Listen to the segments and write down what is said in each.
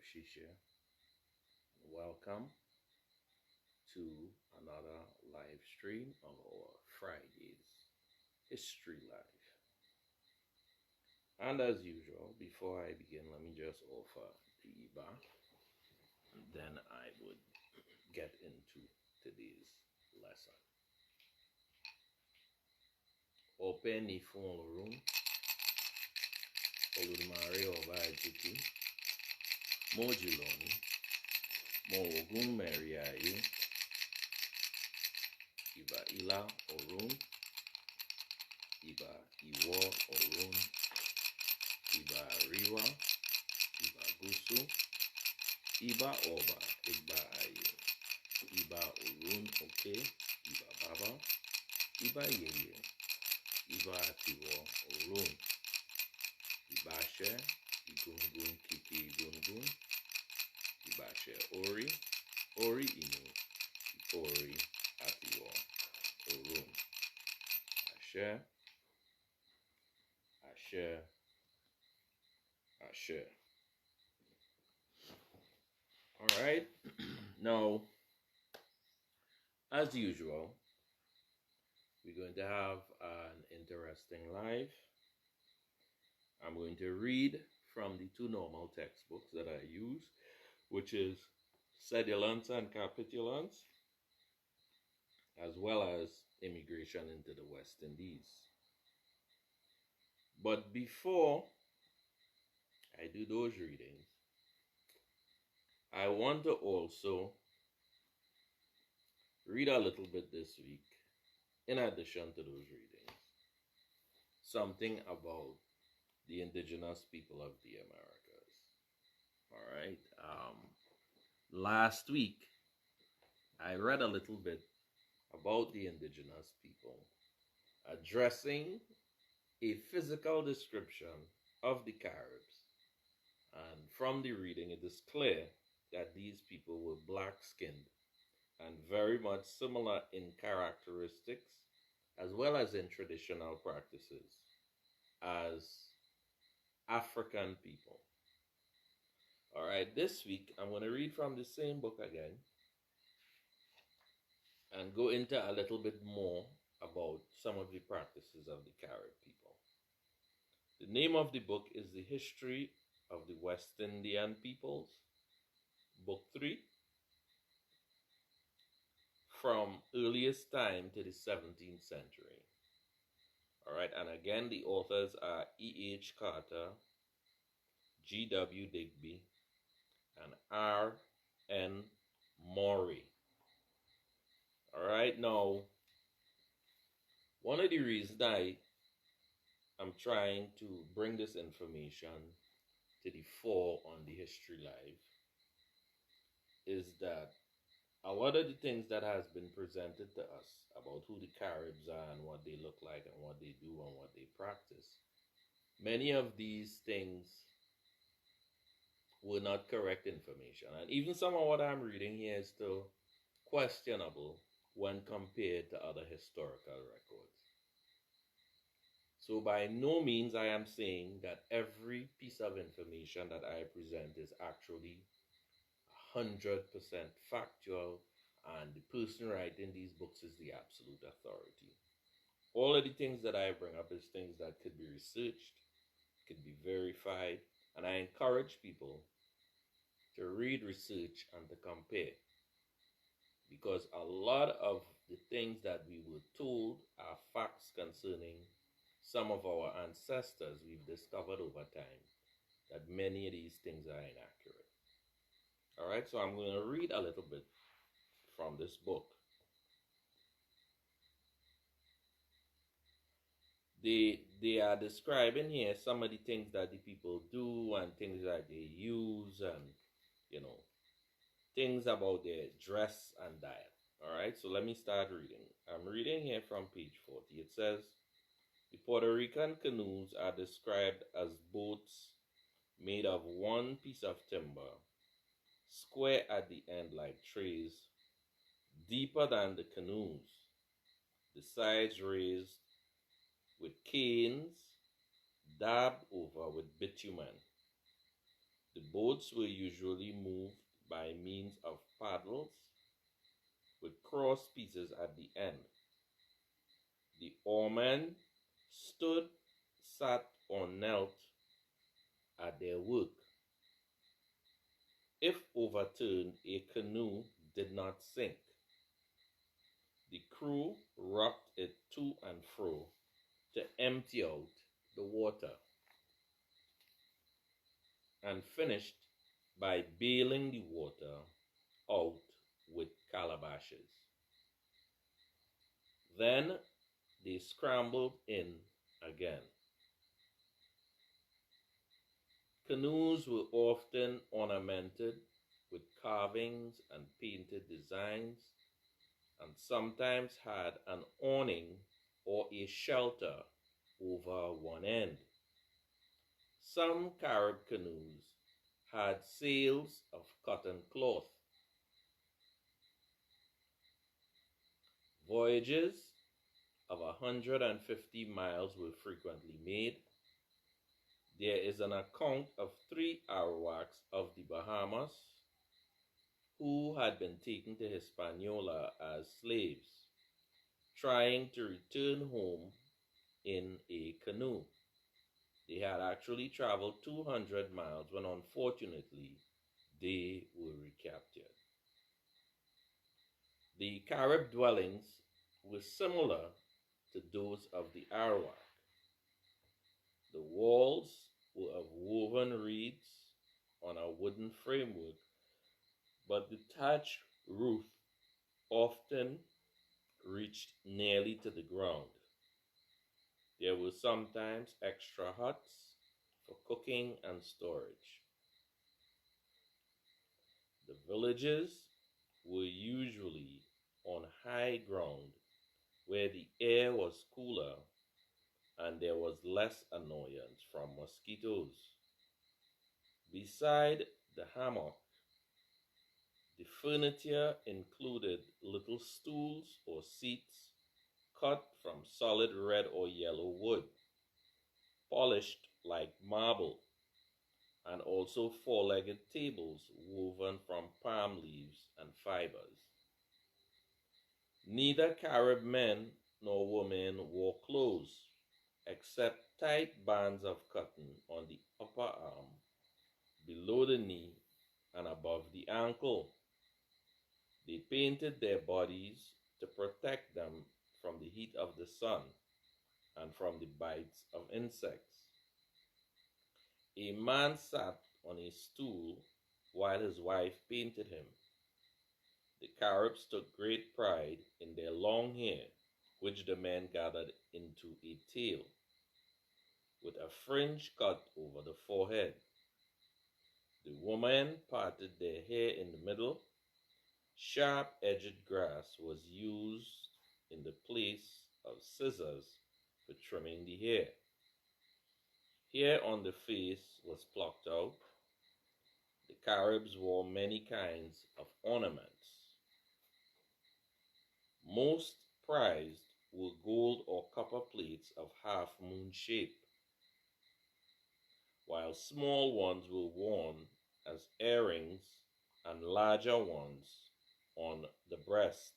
Shisha. Welcome to another live stream of our Friday's History Live. And as usual, before I begin, let me just offer the Iba, and then I would get into today's lesson. Open the phone room. Oludumare Oba Ejiki. Mojuloni. Mogun Mariayu. Iba Ila Orun. Iba Iwo Orun. Iba Riwa. Iba Gusu. Iba Oba. Iba Ayu. Iba Orun Oke. Iba Baba. Iba Yeye. Iba Tiwo Orun. Ibashe. Igungun Kiki Igungun. Ibashe Ori. Ori Inu. Ipori Atiwo Orun. Ashe. Ashe. Ashe. All right. Now, as usual, we're going to have an interesting live. I'm going to read from the two normal textbooks that I use, which is Cedulant Capitulant, as well as Immigration into the West Indies. But before I do those readings, I want to also read a little bit this week, in addition to those readings, something about the indigenous people of the Americas. All right. Last week, I read a little bit about the indigenous people, addressing a physical description of the Caribs. And from the reading, it is clear that these people were black-skinned and very much similar in characteristics as well as in traditional practices as African people. All right, this week I'm going to read from the same book again and go into a little bit more about some of the practices of the Carib people. The name of the book is The History of the West Indian Peoples, Book 3, from earliest time to the 17th century. All right, and again, the authors are E.H. Carter, G.W. Digby, and R.N. Maury. All right, now, one of the reasons I am trying to bring this information to the fore on the History Live is that a lot of the things that has been presented to us about who the Caribs are and what they look like and what they do and what they practice, many of these things were not correct information. And even some of what I'm reading here is still questionable when compared to other historical records. So by no means I am saying that every piece of information that I present is actually 100% factual and the person writing these books is the absolute authority. All of the things that I bring up is things that could be researched, could be verified, and I encourage people to read, research, and to compare. Because a lot of the things that we were told are facts concerning some of our ancestors we've discovered over time that many of these things are inaccurate. All right, so I'm going to read a little bit from this book. They are describing here some of the things that the people do and things that they use and, you know, things about their dress and diet. All right, so let me start reading. I'm reading here from page 40. It says, the Puerto Rican canoes are described as boats made of one piece of timber, square at the end like trays, deeper than the canoes, the sides raised with canes dabbed over with bitumen. The boats were usually moved by means of paddles with cross pieces at the end. The oarmen stood, sat, or knelt at their work. If overturned, a canoe did not sink. The crew rocked it to and fro to empty out the water, and finished by bailing the water out with calabashes. Then they scrambled in again. Canoes were often ornamented with carvings and painted designs, and sometimes had an awning or a shelter over one end. Some Carib canoes had sails of cotton cloth. Voyages of 150 miles were frequently made. There is an account of 3 Arawaks of the Bahamas who had been taken to Hispaniola as slaves, trying to return home in a canoe. They had actually traveled 200 miles when unfortunately they were recaptured. The Carib dwellings were similar to those of the Arawak. The walls were of woven reeds on a wooden framework, but the thatched roof often reached nearly to the ground. There were sometimes extra huts for cooking and storage. The villages were usually on high ground where the air was cooler and there was less annoyance from mosquitoes. Beside the hammock, the furniture included little stools or seats cut from solid red or yellow wood, polished like marble, and also four-legged tables woven from palm leaves and fibers. Neither Carib men nor women wore clothes except tight bands of cotton on the upper arm, below the knee, and above the ankle. They painted their bodies to protect them from the heat of the sun and from the bites of insects. A man sat on a stool while his wife painted him. The Caribs took great pride in their long hair, which the men gathered into a tail, with a fringe cut over the forehead. The women parted their hair in the middle. Sharp-edged grass was used in the place of scissors for trimming the hair. Hair on the face was plucked out. The Caribs wore many kinds of ornaments. Most prized were gold or copper plates of half-moon shape, while small ones were worn as earrings and larger ones on the breast.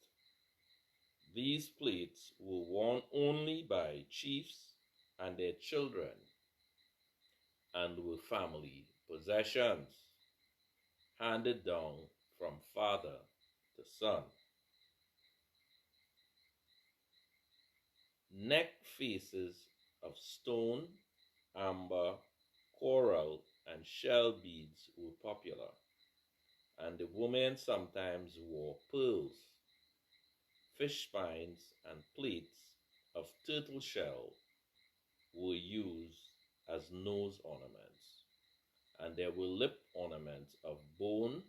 These plates were worn only by chiefs and their children and were family possessions, handed down from father to son. Neck faces of stone, amber, coral, and shell beads were popular, and the women sometimes wore pearls. Fish spines and plates of turtle shell were used as nose ornaments, and there were lip ornaments of bone,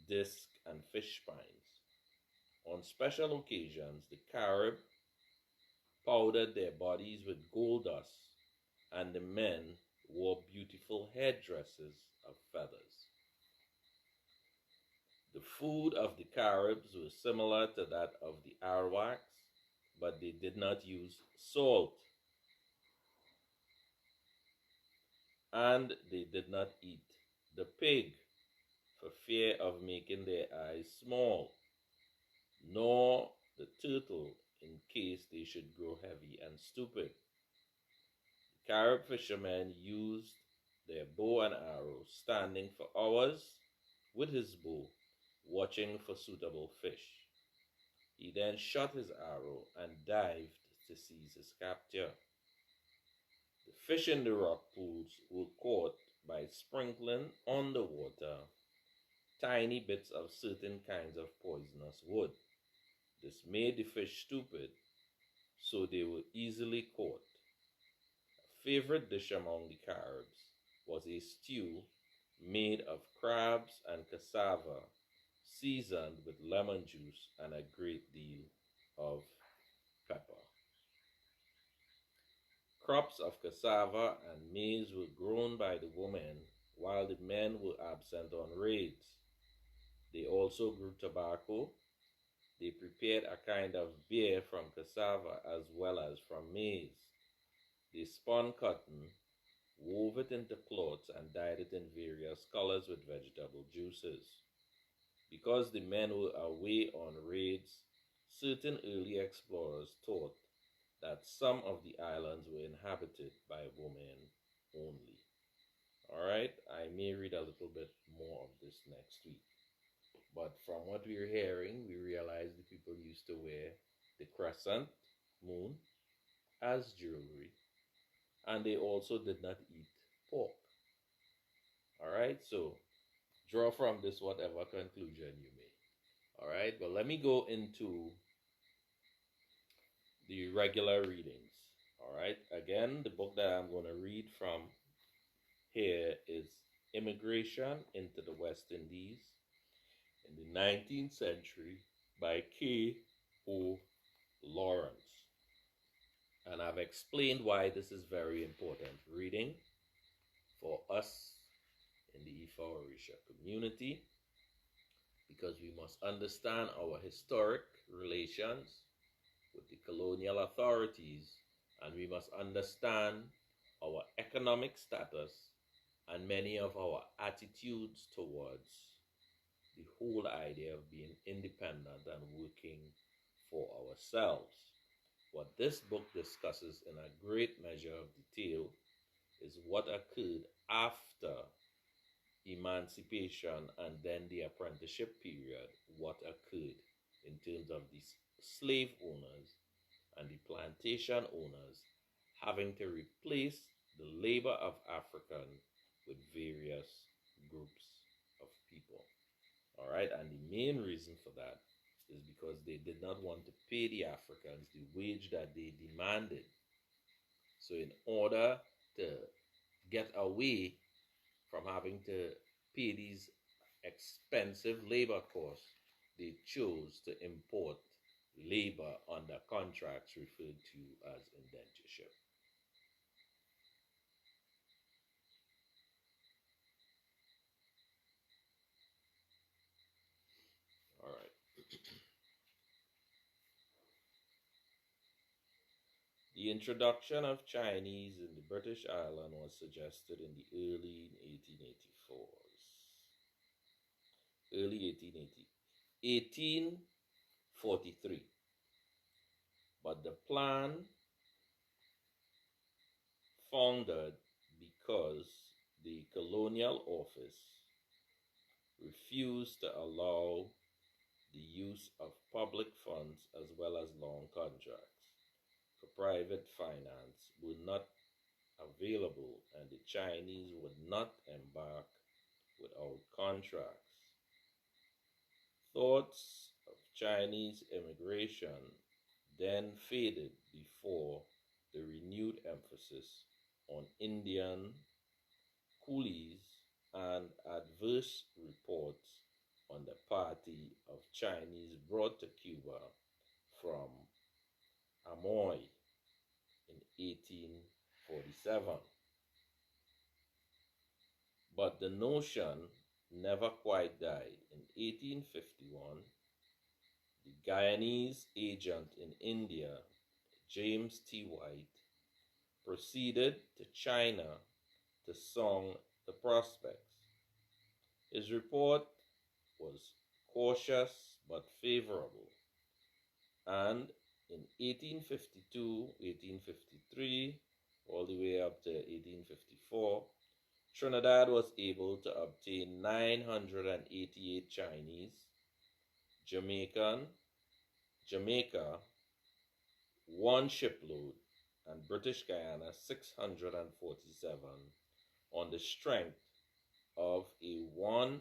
disc, and fish spines. On special occasions, the Carib powdered their bodies with gold dust, and the men wore beautiful headdresses of feathers. The food of the Caribs was similar to that of the Arawaks, but they did not use salt. and they did not eat the pig for fear of making their eyes small, nor the turtle in case they should grow heavy and stupid. The Carib fisherman used their bow and arrow, standing for hours with his bow, watching for suitable fish. He then shot his arrow and dived to seize his capture. The fish in the rock pools were caught by sprinkling on the water tiny bits of certain kinds of poisonous wood. This made the fish stupid, so they were easily caught. A favorite dish among the Caribs was a stew made of crabs and cassava, seasoned with lemon juice and a great deal of pepper. Crops of cassava and maize were grown by the women while the men were absent on raids. They also grew tobacco. They prepared a kind of beer from cassava as well as from maize. They spun cotton, wove it into cloths, and dyed it in various colors with vegetable juices. Because the men were away on raids, certain early explorers thought that some of the islands were inhabited by women only. All right, I may read a little bit more of this next week. But from what we're hearing, we realize the people used to wear the crescent moon as jewelry, and they also did not eat pork. All right, so draw from this whatever conclusion you may. All right, but let me go into the regular readings. All right, again, the book that I'm going to read from here is Immigration into the West Indies in the 19th Century by K.O. Lawrence. And I've explained why this is very important reading for us in the Ifa Orisha community, because we must understand our historic relations with the colonial authorities, and we must understand our economic status and many of our attitudes towards the whole idea of being independent and working for ourselves. What this book discusses in a great measure of detail is what occurred after emancipation and then the apprenticeship period, what occurred in terms of the slave owners and the plantation owners having to replace the labor of African with various groups of people. All right, and the main reason for that is because they did not want to pay the Africans the wage that they demanded. So in order to get away from having to pay these expensive labor costs, they chose to import labor under contracts referred to as indentureship. All right. The introduction of Chinese in the British Island was suggested in the early 1843. But the plan foundered because the colonial office refused to allow the use of public funds as well as long contracts. For private finance were not available, and the Chinese would not embark without contracts. Thoughts of Chinese immigration then faded before the renewed emphasis on Indian coolies and adverse reports on the party of Chinese brought to Cuba from Amoy in 1847. But the notion never quite died. In 1851, the Guyanese agent in India, James T. White, proceeded to China to song the prospects. His report was cautious but favorable, and in 1852, 1853, all the way up to 1854, Trinidad was able to obtain 988 Chinese, Jamaica, one shipload, and British Guyana 647 on the strength of a $100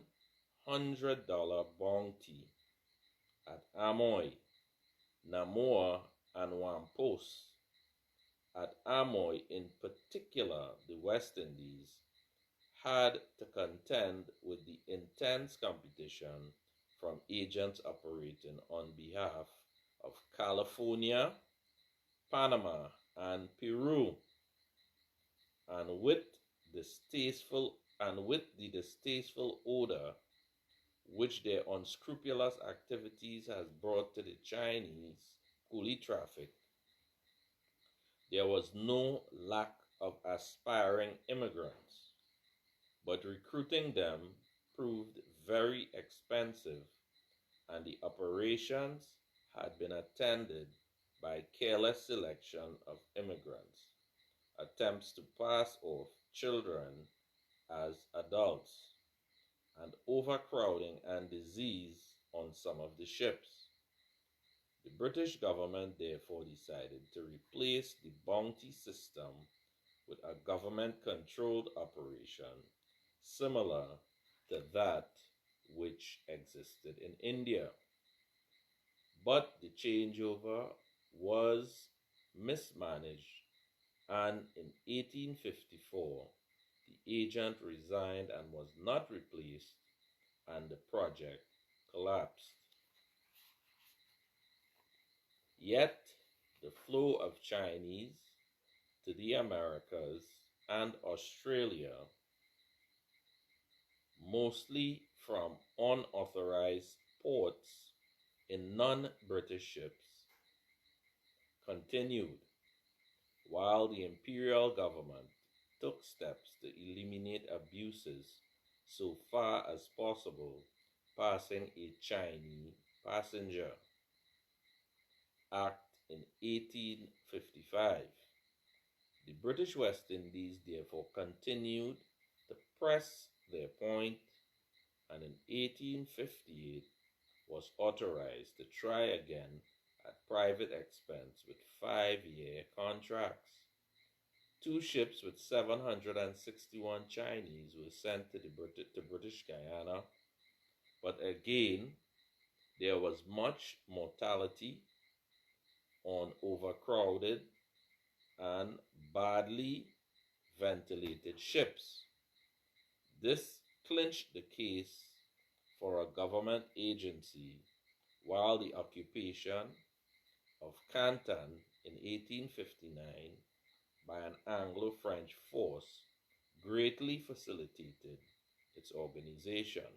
bounty at Amoy, Namur, and Wampos. At Amoy in particular, the West Indies had to contend with the intense competition from agents operating on behalf of California, Panama, and Peru, and with the distasteful odor which their unscrupulous activities has brought to the Chinese coolie traffic, there was no lack of aspiring immigrants, but recruiting them proved very expensive, and the operations had been attended by careless selection of immigrants, attempts to pass off children as adults, and overcrowding and disease on some of the ships. The British government therefore decided to replace the bounty system with a government-controlled operation similar to that which existed in India. But the changeover was mismanaged, and in 1854, the agent resigned and was not replaced, and the project collapsed. Yet, the flow of Chinese to the Americas and Australia, mostly from unauthorized ports in non-British ships, continued, while the imperial government took steps to eliminate abuses so far as possible passing a Chinese passenger. Act in 1855. The British West Indies therefore continued to press their point, and in 1858 was authorized to try again at private expense with 5-year contracts. 2 ships with 761 Chinese were sent to British Guyana, but again there was much mortality on overcrowded and badly ventilated ships. This clinched the case for a government agency, while the occupation of Canton in 1859 by an Anglo-French force greatly facilitated its organization.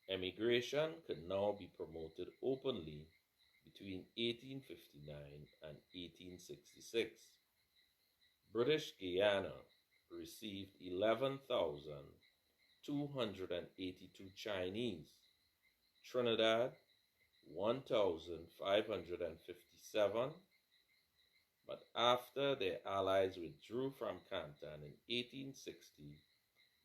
Emigration could now be promoted openly between 1859 and 1866. British Guyana received 11,282 Chinese, Trinidad 1,557, but after their allies withdrew from Canton in 1860,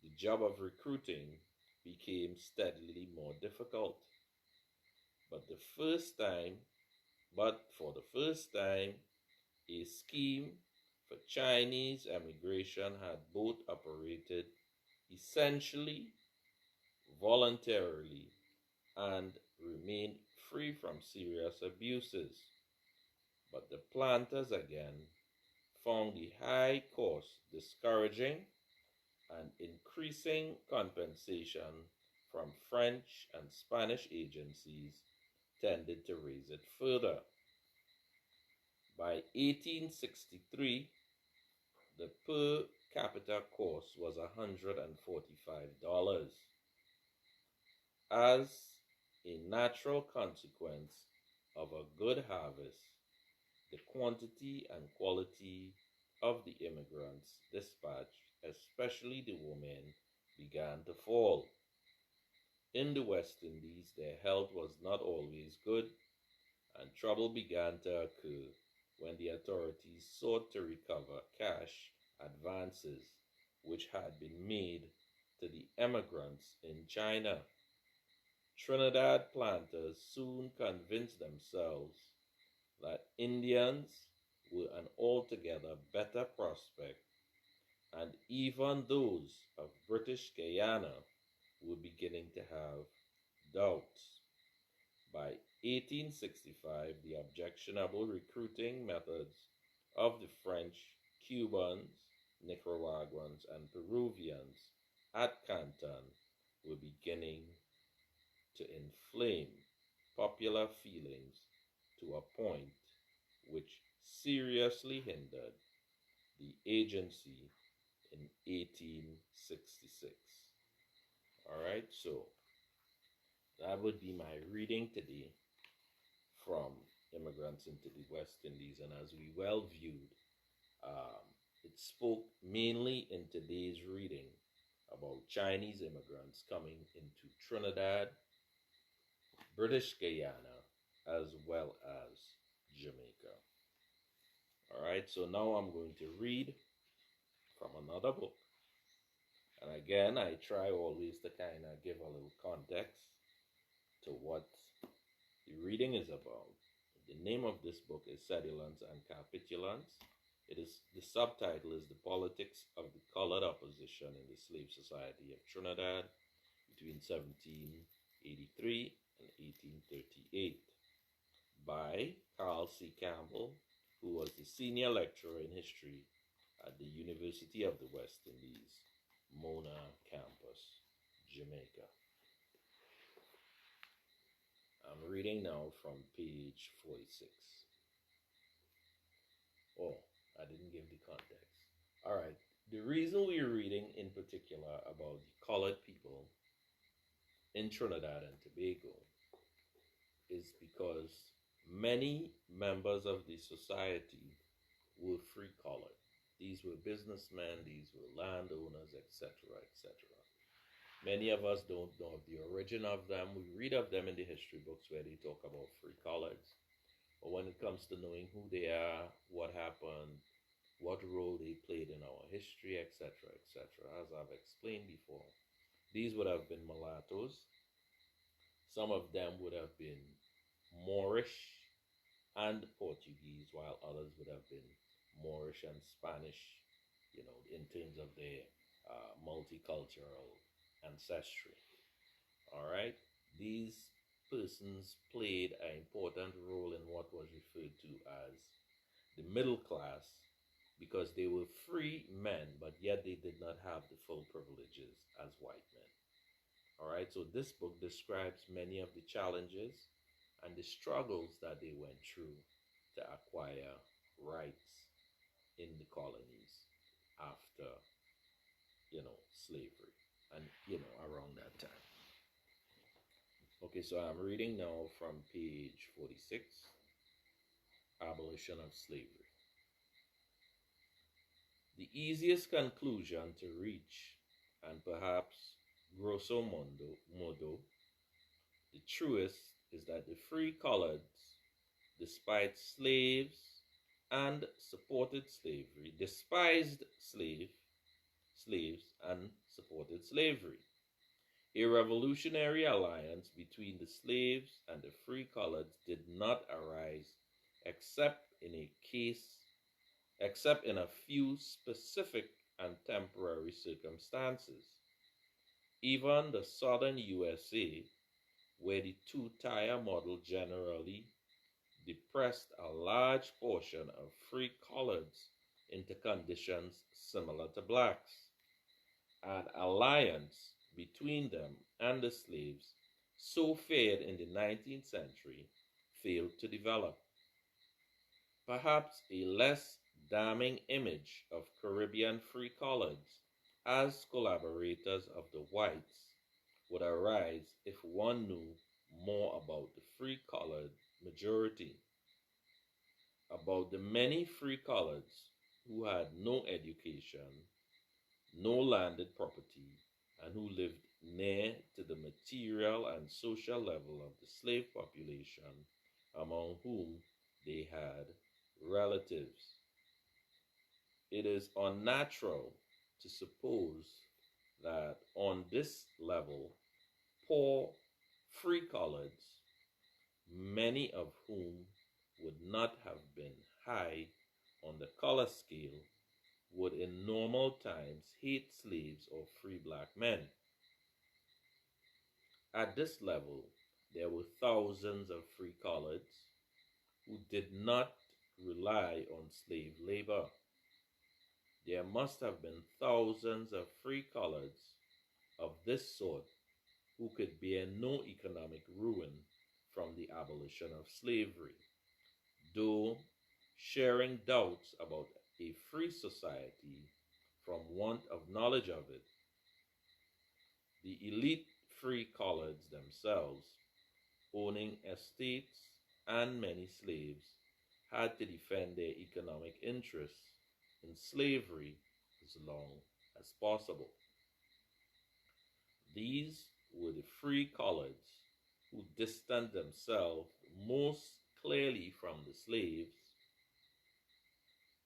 the job of recruiting became steadily more difficult. But for the first time, a scheme for Chinese emigration had both operated essentially voluntarily and remained free from serious abuses. But the planters again found the high cost discouraging, and increasing compensation from French and Spanish agencies tended to raise it further. By 1863, the per capita cost was $145. As a natural consequence of a good harvest, the quantity and quality of the immigrants dispatched, especially the women, began to fall. In the West Indies, their health was not always good, and trouble began to occur when the authorities sought to recover cash advances which had been made to the emigrants in China. Trinidad planters soon convinced themselves that Indians were an altogether better prospect, and even those of British Guyana were beginning to have doubts. By 1865, the objectionable recruiting methods of the French, Cubans, Nicaraguans, and Peruvians at Canton were beginning to inflame popular feelings to a point which seriously hindered the agency in 1866. All right, so that would be my reading today from Immigrants into the West Indies. And as we well viewed, it spoke mainly in today's reading about Chinese immigrants coming into Trinidad, British Guyana, as well as Jamaica. All right, so now I'm going to read from another book. And again, I try always to kind of give a little context to what the reading is about. The name of this book is Cedulant Capitulant. The subtitle is The Politics of the Colored Opposition in the Slave Society of Trinidad between 1783 and 1838 by Carl C. Campbell, who was the senior lecturer in history at the University of the West Indies, Mona Campus, Jamaica. I'm reading now from page 46. Oh, I didn't give the context. All right. The reason we're reading in particular about the colored people in Trinidad and Tobago is because many members of the society were free colored. These were businessmen, these were landowners, etc., etc. Many of us don't know of the origin of them. We read of them in the history books where they talk about free coloreds. But when it comes to knowing who they are, what happened, what role they played in our history, etc., etc., as I've explained before, these would have been mulattoes. Some of them would have been Moorish and Portuguese, while others would have been Moorish and Spanish, in terms of their multicultural ancestry. All right, these persons played an important role in what was referred to as the middle class because they were free men, but yet they did not have the full privileges as white men. All right, so this book describes many of the challenges and the struggles that they went through to acquire rights in the colonies after, slavery and, around that time. Okay, so I'm reading now from page 46, Abolition of Slavery. The easiest conclusion to reach, and perhaps grosso modo, the truest, is that the free coloreds, despite slaves and supported slavery, despised slaves and supported slavery. A revolutionary alliance between the slaves and the free coloreds did not arise except in a few specific and temporary circumstances. Even the southern USA, where the two-tier model generally depressed a large portion of free coloreds into conditions similar to blacks, an alliance between them and the slaves, so feared in the 19th century, failed to develop. Perhaps a less damning image of Caribbean free coloreds as collaborators of the whites would arise if one knew more about the free colored majority. About the many free coloreds who had no education, no landed property, and who lived near to the material and social level of the slave population, among whom they had relatives. It is unnatural to suppose that on this level, poor free-coloreds, many of whom would not have been high on the color scale, would in normal times hate slaves or free black men. At this level, there were thousands of free-coloreds who did not rely on slave labor. There must have been thousands of free-coloreds of this sort who could bear no economic ruin from the abolition of slavery, though sharing doubts about a free society from want of knowledge of it. The elite free-coloreds themselves, owning estates and many slaves, had to defend their economic interests in slavery as long as possible. These were the free-coloreds who distanced themselves most clearly from the slaves,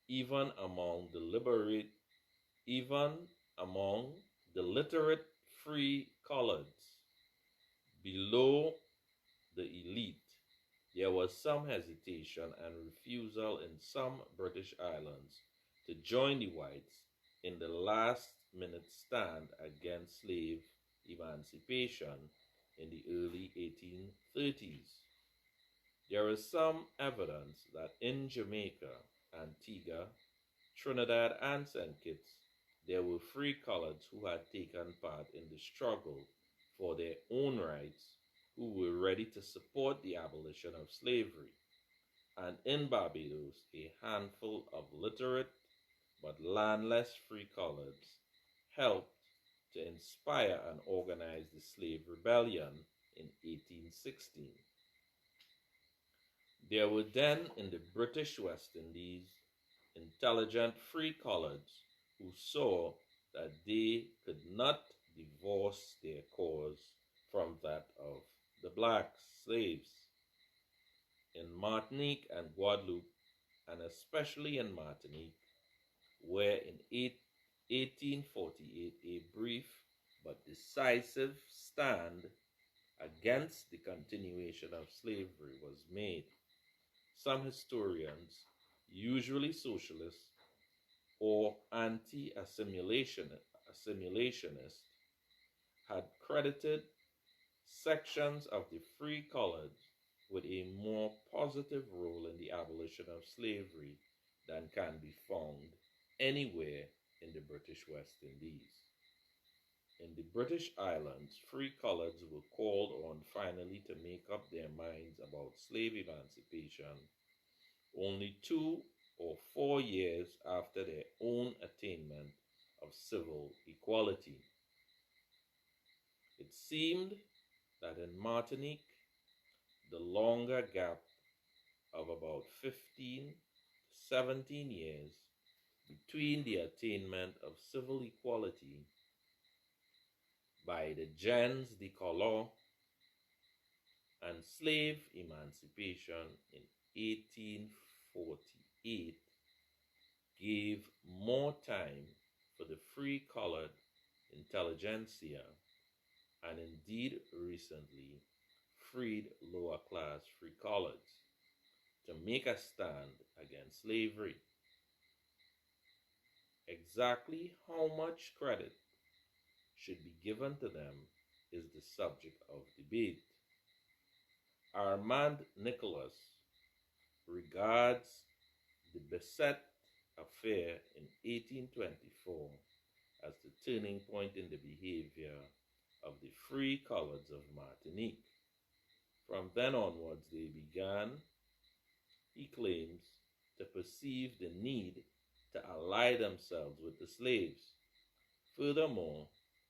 even among the literate free-coloreds. Below the elite, there was some hesitation and refusal in some British islands to join the whites in the last-minute stand against slave emancipation in the early 1830s. There is some evidence that in Jamaica, Antigua, Trinidad, and St. Kitts, there were free-coloreds who had taken part in the struggle for their own rights, who were ready to support the abolition of slavery. And in Barbados, a handful of literate but landless free-coloreds helped to inspire and organize the slave rebellion in 1816. There were then in the British West Indies intelligent free-coloreds who saw that they could not divorce their cause from that of the black slaves. In Martinique and Guadeloupe, and especially in Martinique, where in 1848 a brief but decisive stand against the continuation of slavery was made, some historians, usually socialists or anti-assimilationist, had credited sections of the free-coloreds with a more positive role in the abolition of slavery than can be found anywhere in the British West Indies. In the British Islands, free-coloreds were called on finally to make up their minds about slave emancipation only 2 or 4 years after their own attainment of civil equality. It seemed that in Martinique, the longer gap of about 15 to 17 years between the attainment of civil equality by the gens de couleur and slave emancipation in 1848 gave more time for the free-colored intelligentsia, and indeed recently freed lower-class free-coloreds, to make a stand against slavery. Exactly how much credit should be given to them is the subject of debate. Armand Nicholas regards the Besset affair in 1824 as the turning point in the behavior of the free-coloreds of Martinique. From then onwards, they began, he claims, to perceive the need to ally themselves with the slaves. Furthermore,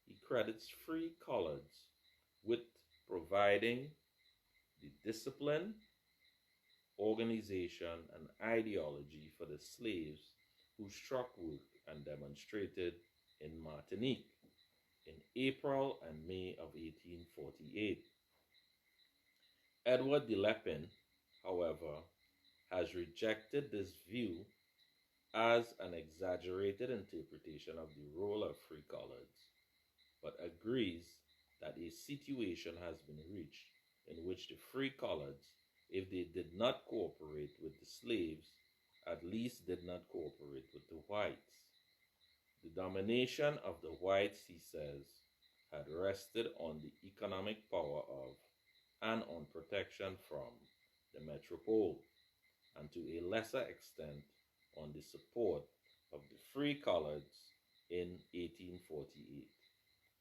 he credits free-coloreds with providing the discipline, organization, and ideology for the slaves who struck work and demonstrated in Martinique in April and May of 1848. Edward de Lepin, however, has rejected this view as an exaggerated interpretation of the role of free coloreds, but agrees that a situation has been reached in which the free coloreds, if they did not cooperate with the slaves, at least did not cooperate with the whites. The domination of the whites, he says, had rested on the economic power of and on protection from the metropole, and to a lesser extent on the support of the free coloreds in 1848.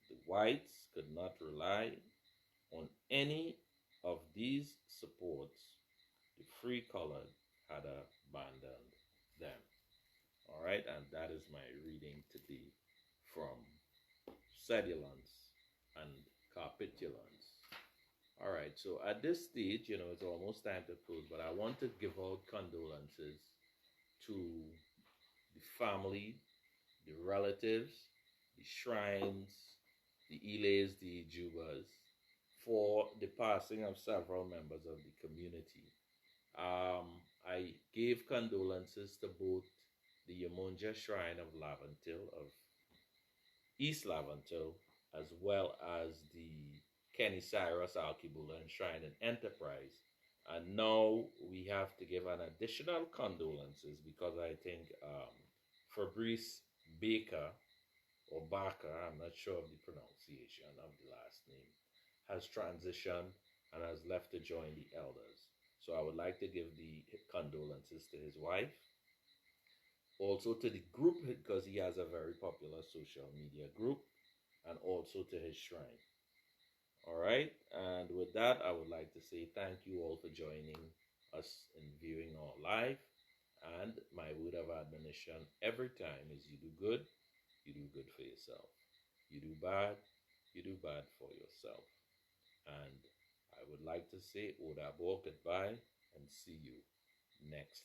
The whites could not rely on any of these supports. The free colored had abandoned them. All right, and that is my reading today from Cedulants and Capitulants. All right, so at this stage, it's almost time to close, but I want to give out condolences to the family, the relatives, the shrines, the Ilays, the Ijubas, for the passing of several members of the community. I gave condolences to both the Yamunja Shrine of Lavantil, of East Lavantil, as well as the Kenny Cyrus Alkebulan Shrine and Enterprise. And now we have to give an additional condolences because I think Fabrice Baker, or Barker, I'm not sure of the pronunciation of the last name, has transitioned and has left to join the elders. So I would like to give the condolences to his wife, also to the group, because he has a very popular social media group, and also to his shrine. All right, and with that, I would like to say thank you all for joining us in viewing our live. And my word of admonition every time is you do good for yourself. You do bad for yourself. And I would like to say Odabo goodbye and see you next